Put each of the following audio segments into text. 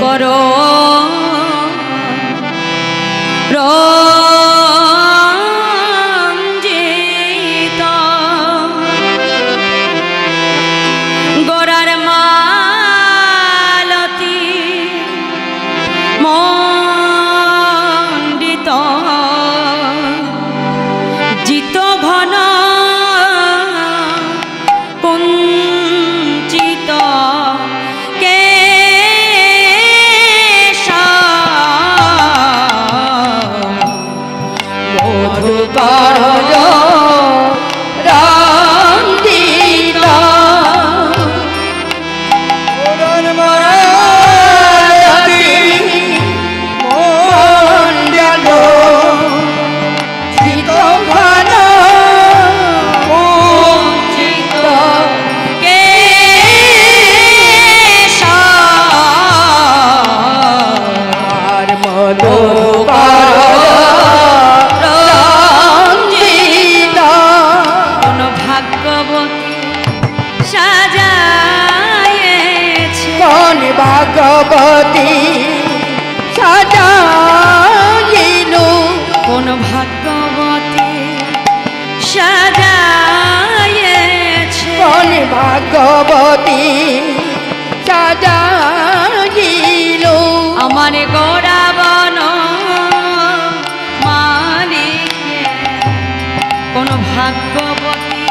করো রঞ্জিত গোরার মালতী মণ্ডিত জিত ঘন কুঞ্চিত ভাগবতী সাজাইলু কোন ভাগবতী সাজাইছে কোন ভাগবতী সাজাইলু আমার গোরাবন মালিকে কোন ভাগবতী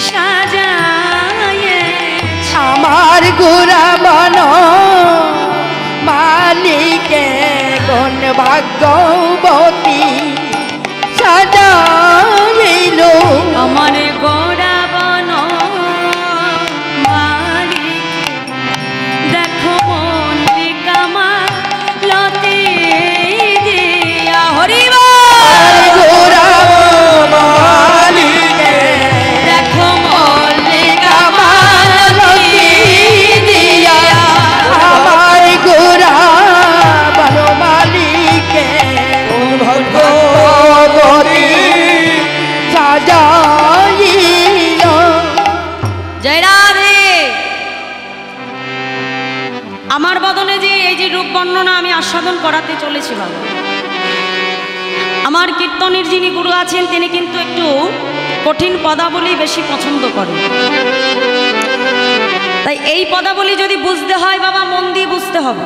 সাজাইছে আমার গোরাবন মালিকে কোন ভাগবতী সাজাইলু আমার গোরাবন মালিকে দেখো মল্লিকা মালতী দিয়া হরিব মালিকে দেখো মল্লিকা মালতী দিয়া আমার গোরাবন মালিকে ভগবতী সাজাইল। জয় রাধে। আমার বদনে যে এই যে রূপ বর্ণনা আমি আস্বাদন করাতে চলেছি বাবা, আমার কীর্তনের যিনি গুরু আছেন তিনি কিন্তু একটু কঠিন পদাবলী বেশি পছন্দ করেন। তাই এই পদাবলী যদি বুঝতে হয় বাবা মন দিয়ে বুঝতে হবে।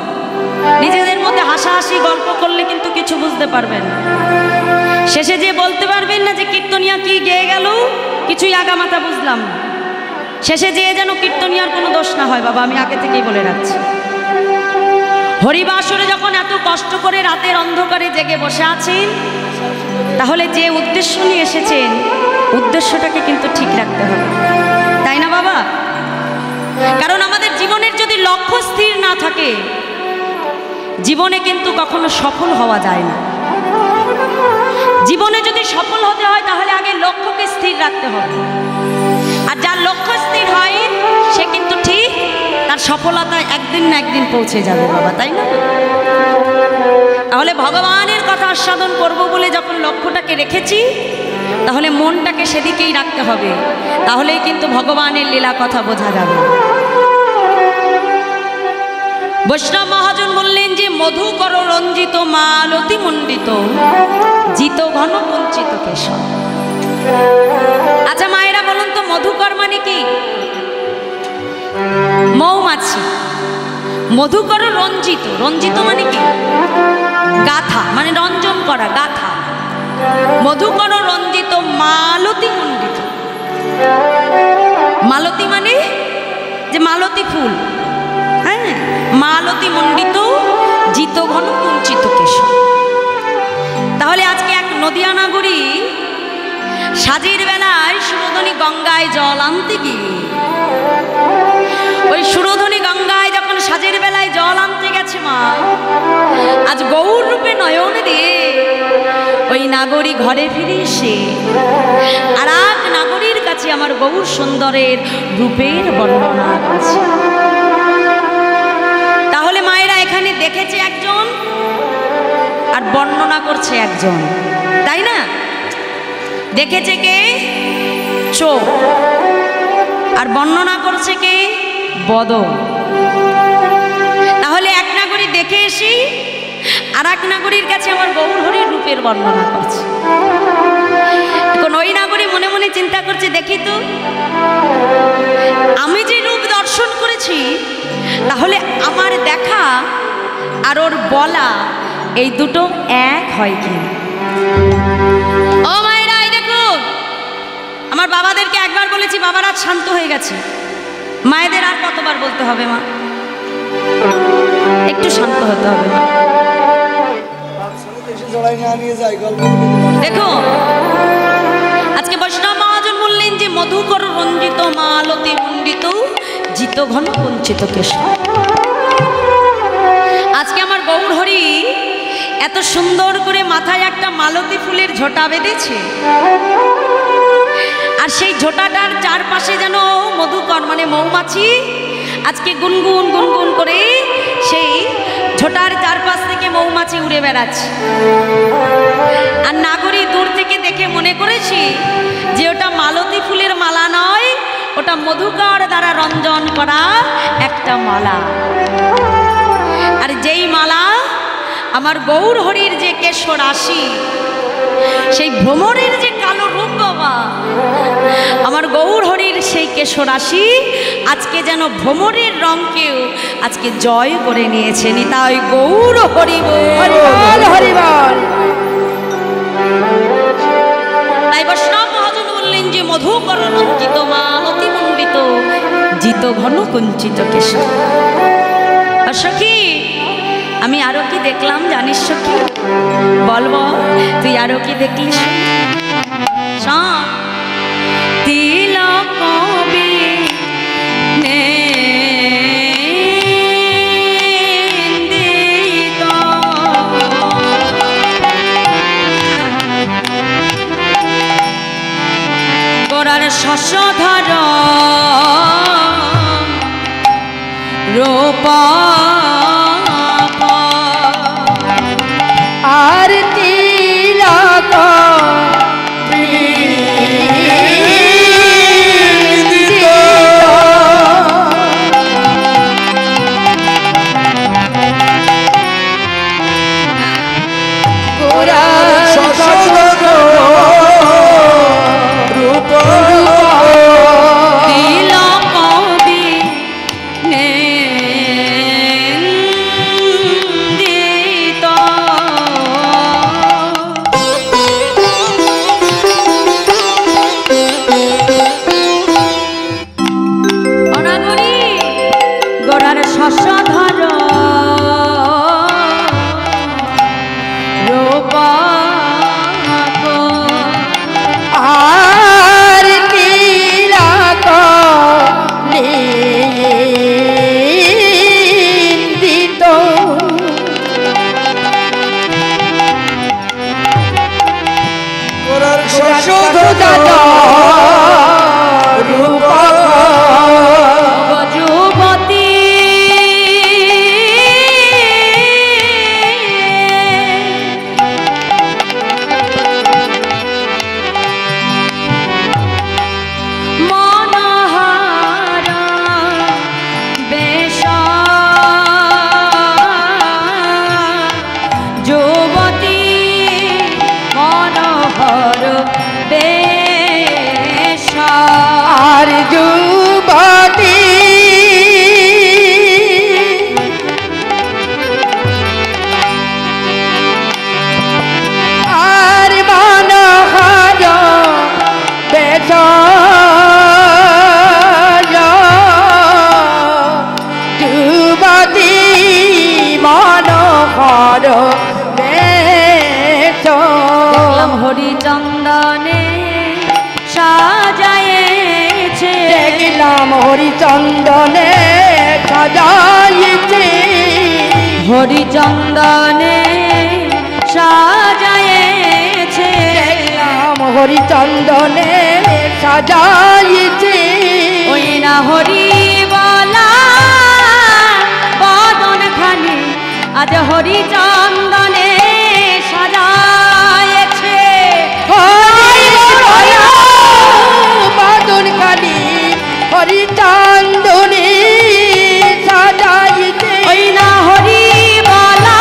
নিজেদের মধ্যে হাসাহাসি গল্প করলে কিন্তু কিছু বুঝতে পারবেন না। শেষে যে বলতে পারবেন না যে কীর্তনিয়া কি গেয়ে গেল, কিছুই আগামাথা বুঝলাম না। শেষে যে যেন কীর্তনিয়ার কোনো দোষ না হয় বাবা, আমি আগে থেকেই বলে রাখছি। হরিবাসরে যখন এত কষ্ট করে রাতের অন্ধকারে জেগে বসে আছেন, তাহলে যে উদ্দেশ্য নিয়ে এসেছেন উদ্দেশ্যটাকে কিন্তু ঠিক রাখতে হবে, তাই না বাবা? কারণ আমাদের জীবনের যদি লক্ষ্য স্থির না থাকে, জীবনে কিন্তু কখনো সফল হওয়া যায় না। জীবনে যদি সফল হতে হয় তাহলে আগে লক্ষ্যকে স্থির রাখতে হবে। আর যার লক্ষ্য স্থির হয় সে কিন্তু ঠিক তার সফলতায় একদিন না একদিন পৌঁছে যাবে বাবা, তাই না? তাহলে ভগবানের কথা আস্বাদন করব বলে যখন লক্ষ্যটাকে রেখেছি, তাহলে মনটাকে সেদিকেই রাখতে হবে, তাহলেই কিন্তু ভগবানের লীলা কথা বোঝা যাবে। বৈষ্ণব মহাজন বললেন যে মধু কর রঞ্জিত মালতী মণ্ডিত জিত ঘন বঞ্চিত কেশব। আচ্ছা মায়েরা বলুন তো মধুকর মানে কি? মৌমাছি। মধুকর রঞ্জিত, রঞ্জিত মানে কি? গাথা, মানে রঞ্জন করা, গাথা। মধুকর রঞ্জিত মালতী মণ্ডিত। মালতী মানে যে মালতী ফুল, হ্যাঁ, মালতী মণ্ডিত জিত ঘন কুঞ্চিত কেশব। তাহলে আজকে এক নদিয়া নাগরী সাজির বেলায় সুরধনী গঙ্গায় জল আনতে গিয়ে, ওই সুরধনী গঙ্গায় যখন সাজের বেলায় জল আনতে গেছে মা, আজ গৌর রূপে নয়ন দিয়ে ওই নাগরী ঘরে ফিরে এসে আর এক নাগরীর কাছে আমার গৌর সুন্দরের রূপের বর্ণনা আছে। তাহলে মায়েরা এখানে দেখেছে একজন আর বর্ণনা করছে একজন, তাই না? দেখেছে কে? চোখ। আর বর্ণনা করছে কে? বদন। তাহলে একটা এক নাগরীর কাছে আমার গৌর হরির রূপের বর্ণনা করছে। এখন ওই নাগরী মনে মনে চিন্তা করছে, দেখি তো আমি যে রূপ দর্শন করেছি, তাহলে আমার দেখা আর ওর বলা এই দুটো এক হয় কি? ও মায়েরা, এই দেখুন, আমার বাবাদেরকে একবার বলেছি, বাবারা শান্ত হয়ে গেছে। মায়েদের আর কতবার বলতে হবে? মা, একটু শান্ত হতে হবে। মা দেখো, আজকে বৈষ্ণব মহাজন বললেন যে মধুকর রঞ্জিত মালতী মণ্ডিত জিত ঘন বঞ্চিত কেশব। আজকে আমার গৌর হরি এত সুন্দর করে মাথায় একটা মালতী ফুলের ঝোঁটা বেঁধেছে, আর সেই ঝোঁটাটার চারপাশে যেন মধুকর মানে মৌমাছি আজকে গুনগুন গুনগুন করে সেই ঝোঁটার চারপাশ থেকে মৌমাছি উড়ে বেড়াচ্ছে। আর নাগরী দূর থেকে দেখে মনে করেছি যে ওটা মালতী ফুলের মালা নয়, ওটা মধুকর দ্বারা রঞ্জন করা একটা মালা। আর যেই মালা আমার গৌর হরির যে কেশ রাশি, সেই ভ্রমরের যে কালো রূপ বাবা, আমার গৌর হরির সেই কেশ রাশি আজকে যেন ভ্রমরের রঙকেও আজকে জয় করে নিয়েছে। নিতাই গৌর হরি বল, হরি বল। তাই বৈষ্ণব মহাজন বললেন যে মধুকর রঞ্জিত মালতী মণ্ডিত জিত ঘন কুঞ্চিত কেশব। সখী, আমি আরো কি দেখলাম জানিস সখী? বলবো, তুই আরো কি দেখলিস? তিলক কবি নেন্দিত গোরার শশধর রূপা আর তিলক হরিচন্দনে সাজায়েছে, দেখলাম হরিচন্দনে সাজাইছে, হরিচন্দনে সাজায়েছে, দেখলাম হরিচন্দনে সাজাইছে। ওই না হরি বলা বদন খানি আজ হরিচন্দনে সাজায়েছে, বাদন খানি হরিচন্দনে সাজাইছে। ওই না হরি বলা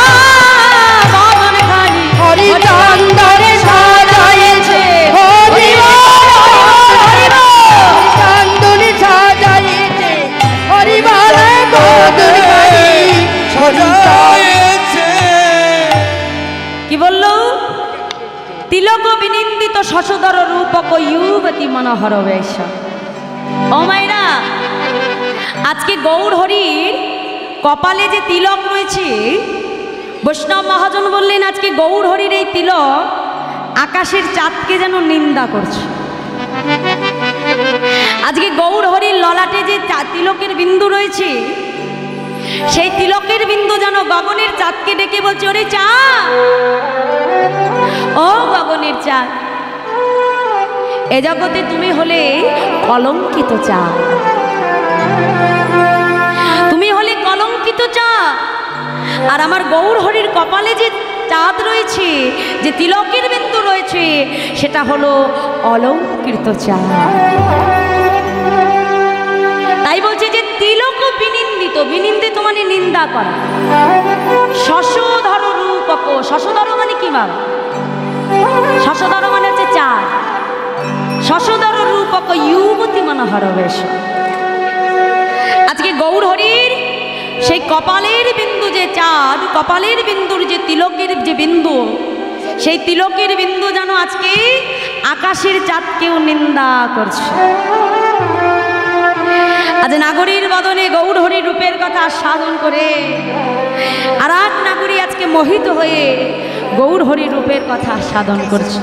युवती मनोहर वेश। ও মায়েরা, আজকে গৌর হরির কপালে যে তিলক রয়েছে, বৈষ্ণব মহাজন বললেন আজকে গৌর হরির এই তিলক আকাশের চাঁদকে যেন নিন্দা করছে। আজকে গৌর হরির ললাটে যে তিলকের বিন্দু রয়েছে, সেই তিলকের বিন্দু যেন গগনের চাঁদকে ডেকে বলছে, ওরে চাঁদ, ও গগনের চাঁদ, এ জগতে তুমি হলে কলঙ্কিত চাঁদ, তুমি হলে কলঙ্কিত চাঁদ। আর আমার গৌর হরির কপালে যে চাঁদ রয়েছে, যে তিলকের বিন্দু রয়েছে, সেটা হলো অলঙ্কৃত চাঁদ। তাই বলছে যে তিলক বিনিন্দিত, বিনিন্দিত মানে নিন্দা করা। শশধর রূপক, শশধর মানে কি বাবা? শশধর মানে হচ্ছে চাঁদ। শশধর রূপক যুবতী মনোহর বেশ। আজকে গৌর হরির সেই কপালের বিন্দু যে চাঁদ, কপালের বিন্দুর যে তিলকের যে বিন্দু, সেই তিলকের বিন্দু যেন আজকে আকাশের চাঁদকেও নিন্দা করছে। আজ নাগরীর বদনে গৌর হরির রূপের কথা আস্বাদন করে আর এক নাগরী আজকে মোহিত হয়ে গৌর হরির রূপের কথা আস্বাদন করছে।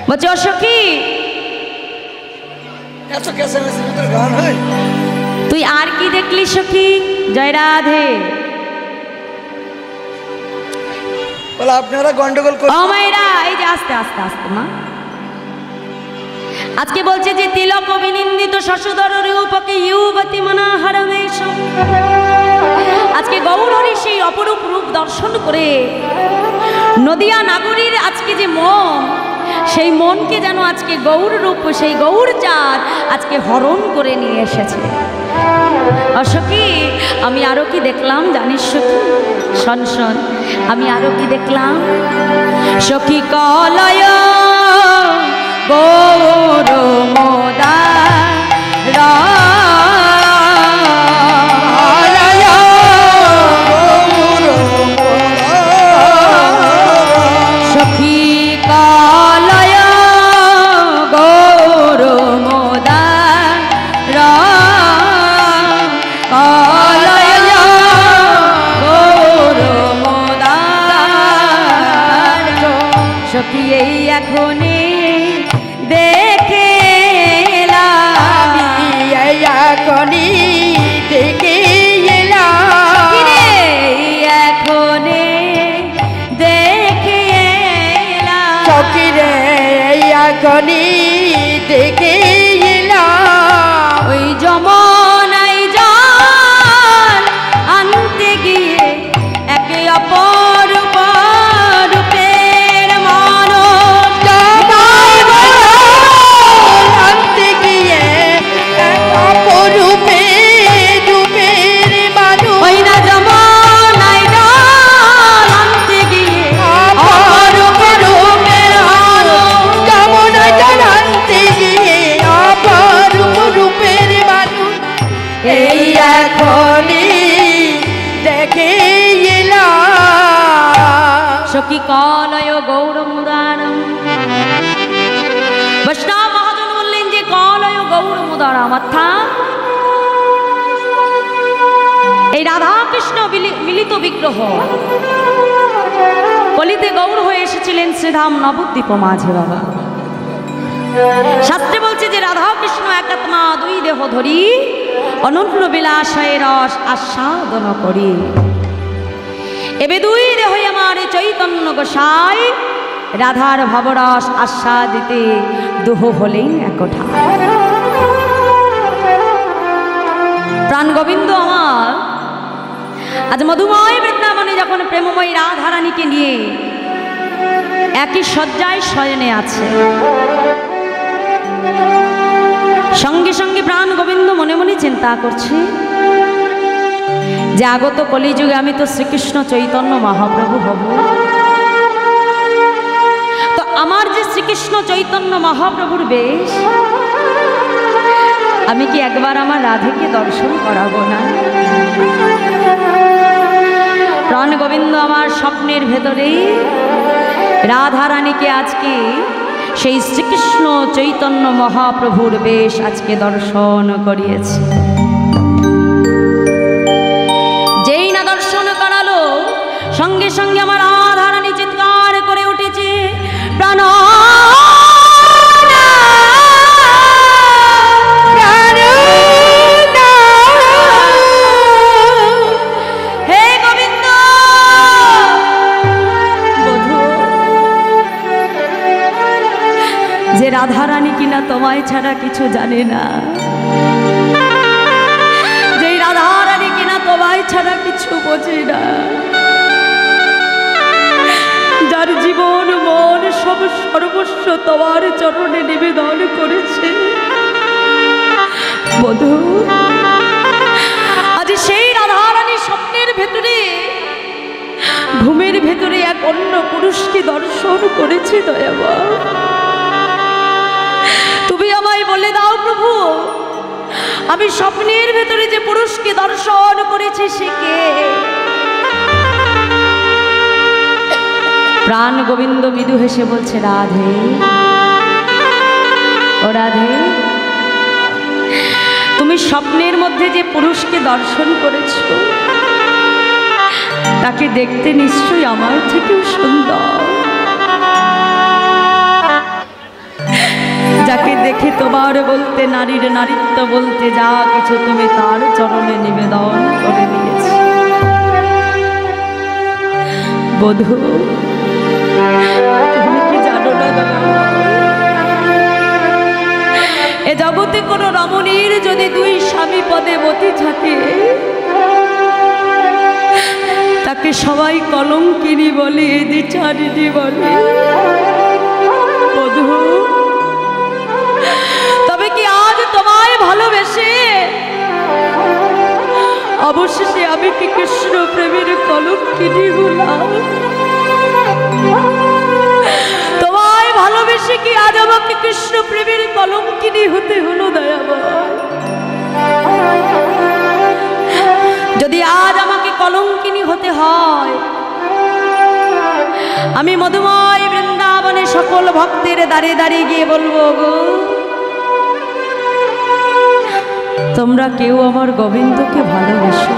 বলছে, ও সখী, তুই আর কি দেখলি সখী? জয় রাধে। আপনারা গন্ডগোল ও মায়েরা, এই যে আস্তে আস্তে আস্তে মা, আজকে বলছে যে তিলক অভিনিন্দিত শশধর রূপকে যুবতী মনোহর বেশ। আজকে গৌর হরি সেই অপরূপ রূপ দর্শন করে নদিয়া নাগরীর আজকে যে মন, সেই মনকে যেন আজকে গৌর রূপ, সেই গৌর চাঁদ আজকে হরণ করে নিয়ে এসেছে। সখী, আমি আরো কি দেখলাম জানিস সখী? শোন শোন, আমি আরো কি দেখলাম? সখী কলয় গৌর মোদার সখী কলয় গৌর মোদার কলয় গৌর মোদার সখী এই এখনই দেখে এখনই দেখে এখনে দেখে সখীরে, এখনই দেখে ওই যমনাই জল আনতে গিয়ে একে অপর রূপের মানুষ আনতে গিয়ে অপরূপে রূপের মানুষ, ওই না যমনাই জল আনতে গিয়ে অপরূপ রূপের মানুষ, যমুনা জল আনতে গিয়ে অপরূপ রূপের মানুষ এই এখনই দেখে সখী কলয় গৌর মুদারম। বৈষ্ণব মহাজন বললেন যে কলয় গৌর মুদারম, অর্থাৎ এই রাধা কৃষ্ণ মিলিত বিগ্রহ কলিতে গৌর হয়ে এসেছিলেন শ্রীধাম নবদ্বীপ মাঝে বাবা। শাস্ত্রে বলছে যে রাধা কৃষ্ণ একাত্মা দুই দেহ ধরি অনন্য বিলাসে রস আস্বাদন করি। এবে দুই দেহ আমার চৈতন্য গোসাই রাধার ভবরস আস্বাদিতে দুহ হলেন একঠা। প্রাণ গোবিন্দ আমার আজ মধুময় বৃন্দাবনে যখন প্রেমময়ী রাধারানীকে নিয়ে একই শয্যায় শয়নে আছে, সঙ্গে সঙ্গে প্রাণ গোবিন্দ মনে মনে চিন্তা করছে যে আগত কলিযুগে আমি তো শ্রীকৃষ্ণ চৈতন্য মহাপ্রভু হব, তো আমার যে শ্রীকৃষ্ণ চৈতন্য মহাপ্রভুর বেশ, আমি কি একবার আমার রাধেকে দর্শন করাবো না? প্রাণ গোবিন্দ আমার স্বপ্নের ভেতরেই রাধারানীকে আজকে সেই শ্রীকৃষ্ণ চৈতন্য মহাপ্রভুর বেশ আজকে দর্শন করিয়েছে। যেই না দর্শন করালো সঙ্গে সঙ্গে আমার রাধারানী চিৎকার করে উঠেছে, প্রাণ যে রাধারানী কিনা তোমায় ছাড়া কিছু জানে না, যে রাধারানী কিনা তোমায় ছাড়া কিছু বোঝে না, যার জীবন মন সব সর্বস্ব তোমার চরণে নিবেদন করেছে, বধূ আজ সেই রাধারানী স্বপ্নের ভেতরে ঘুমের ভেতরে এক অন্য পুরুষকে দর্শন করেছে। দয়াবা তুমি আমায় বলে দাও প্রভু, আমি স্বপ্নের ভেতরে যে পুরুষকে দর্শন করেছি সে কে? প্রাণ গোবিন্দ মৃদু হেসে বলছে, রাধে, ও রাধে, তুমি স্বপ্নের মধ্যে যে পুরুষকে দর্শন করেছো তাকে দেখতে নিশ্চয়ই আমার থেকেও সুন্দর, যাকে দেখে তোমার বলতে নারীর নারীত্ব বলতে যা কিছু তুমি তার চরণে নিবেদন করে দিয়েছি। বধূ তুমি কি জানো না, এ জগতে কোন রমণীর যদি দুই স্বামী পদে মতি থাকে তাকে সবাই কলঙ্কিনী বলে, দ্বিচারিণী বলে। বধূ তবে কি আজ তোমায় ভালোবেসে অবশেষে আমি কি কৃষ্ণ প্রেমের কলঙ্কিনী হলাম? তোমায় ভালোবেসে কি আজ আমাকে কৃষ্ণ প্রেমের কলঙ্কিনী হতে হলো? দয়াময়, যদি আজ আমাকে কলঙ্কিনী হতে হয়, আমি মধুময় বৃন্দাবনে সকল ভক্তের দাঁড়িয়ে দাঁড়িয়ে গিয়ে বলবো, গো তোমরা কেউ আমার গোবিন্দকে ভালোবেসো।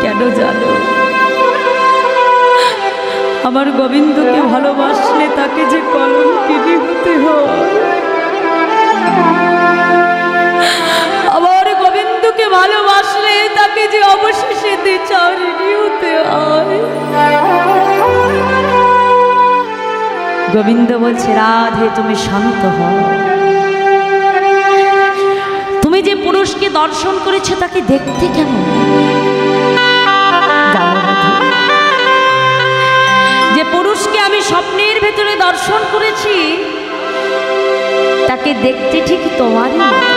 কেন জানো? আমার গোবিন্দকে ভালোবাসলে তাকে যে কলঙ্কিনী হতে হয়, আমার গোবিন্দকে ভালোবাসলে তাকে যে অবশেষে দ্বিচারিণী হতে হয়। গোবিন্দ বলছে, রাধে তুমি শান্ত হও, তুমি যে পুরুষকে দর্শন করেছো তাকে দেখতে কেমন? যে পুরুষকে আমি স্বপ্নের ভেতরে দর্শন করেছি তাকে দেখতে ঠিক তোমারই মতো,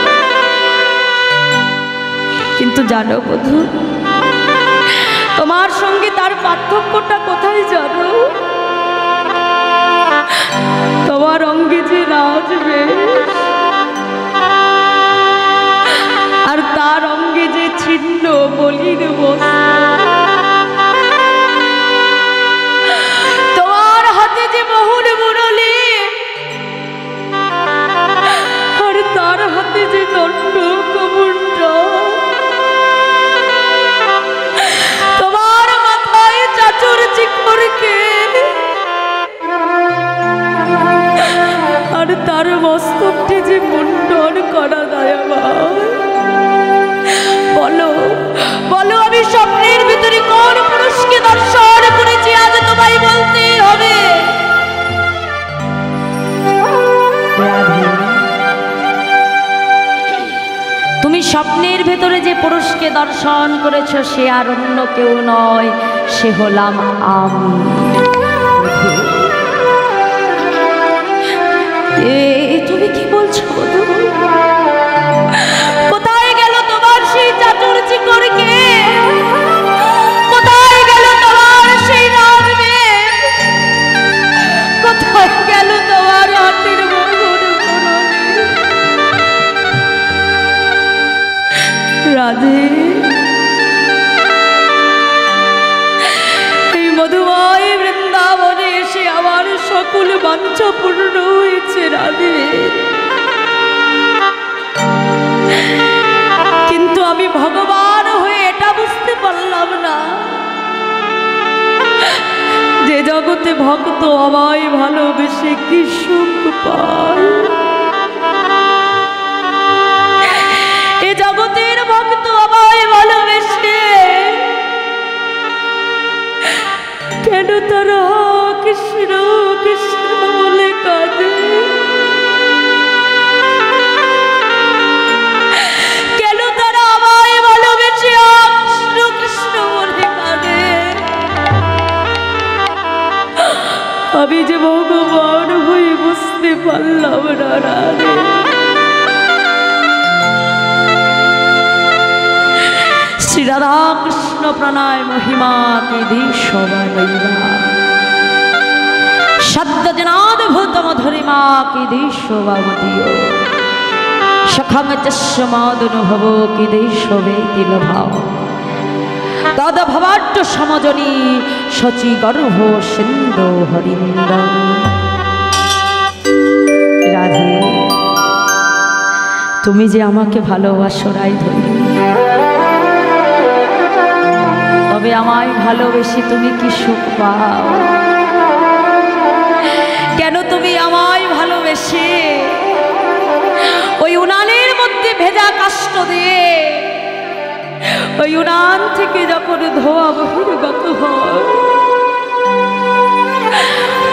কিন্তু জানো বধূ, তোমার সঙ্গে তার পার্থক্যটা কোথায় জানো? তোমার অঙ্গে যে নাচবে আর তার অঙ্গে যে ছিন্ন বলির বস্ত্র, তোমার হাতে যে বহুল মুরলি আর তার হাতে যে দণ্ড কমণ্ড, তোমার মাথায় চাচুর চিকরকে আর তার মস্তকটি যে মুন্ডন করা। দয়াময়, বলো বলো, আমি স্বপ্নের ভিতরে কোন পুরুষকে দর্শন করেছি আজ তোমায় বলতে হবে। তুমি স্বপ্নের ভেতরে যে পুরুষকে দর্শন করেছো সে আর অন্য কেউ নয়, সে হলাম আমি। তুমি কি বলছো? কোথায় গেল তোমার সেই চাতুর চিকরকে? কোথায় গেল তোমার সেই রাধে? কোথায় গেল তোমার হাতের মধুর মুরলি? রাধে, এই মধুময় বৃন্দাবনে এসে আমার বাঞ্ছা পূর্ণ হয়েছে রাধে। কিন্তু আমি ভগবান হয়ে এটা বুঝতে পারলাম না যে জগতে ভক্ত আমায় ভালোবেসে কি সুখ পায়। এ জগতের ভক্ত আমায় ভালোবেসে কেন তারা কৃষ্ণ কৃষ্ণ বলে কাঁদে? কেন তারা আমায় ভালোবেসে কৃষ্ণ কৃষ্ণ বলে কাঁদে? আমি যে ভগবান হয়ে বুঝতে পারলাম না রাধে। শ্রী রাধা কৃষ্ণ প্রণয় মহিমা কে দেশবাইবা সদ্য জনাদ ভূত মধুরিমা কে দেশবামদীয় সখং চস্মাদনুভব কে দেশবেতি লভাব তদ ভবাট্ট সমজনী শচী গর্ভ সিন্ধু হরিন্দ। রাধে, তুমি যে আমাকে ভালোবাসো রাইধনী, তবে আমায় ভালোবেসে তুমি কি সুখ পাও? কেন তুমি আমায় ভালোবেসে ওই উনানের মধ্যে ভেজা কাষ্ঠ দিয়ে ওই উনান থেকে যখন ধোয়া বহির্গত হয়,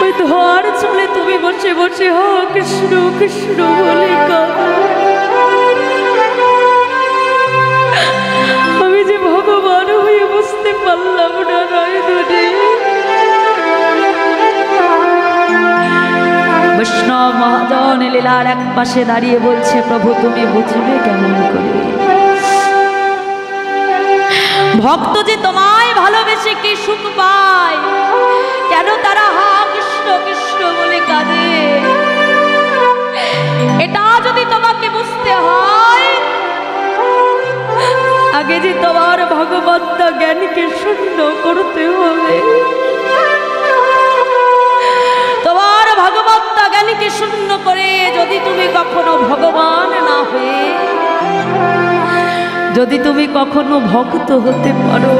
ওই ধোয়ার চলে তুমি বসে বসে হ কৃষ্ণ কৃষ্ণ বলে কাঁদো? আমি যে ভগবান হয়ে বুঝতে পারলাম না রায়দুরে। বৈষ্ণব মহাজন লীলার এক পাশে দাঁড়িয়ে বলছে, প্রভু তুমি বুঝবে কেমন করে? ভক্ত যে তোমায় ভালোবেসে কি সুখ পায়, কেন তারা হা কৃষ্ণ কৃষ্ণ বলে কাঁদে? এটা যদি তোমাকে বুঝতে হয়, আগে যে তোমার ভগবত জ্ঞানকে শূন্য করতে হবে। তোমার ভগবত জ্ঞানকে শূন্য করে যদি তুমি কখনো ভগবান না হয়ে যদি তুমি কখনো ভক্ত হতে পারো,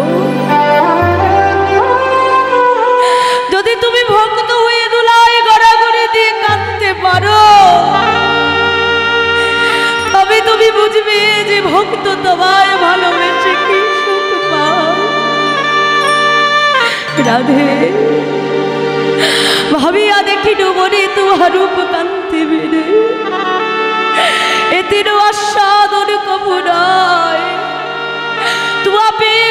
যদি তুমি ভক্ত হয়ে দুলাই গড়াগড়ি দিয়ে কাঁদতে পারো, তবে তুমি বুঝবে যে ভক্ত তোমায় ভালোবেসে কি সুখ পায়। রাধে, ভাবিয়া দেখি ডুবরে তোমার রূপ কান্তি বেড়ে এতির আস্বাদন কবু নয়। তোমা পেয়ে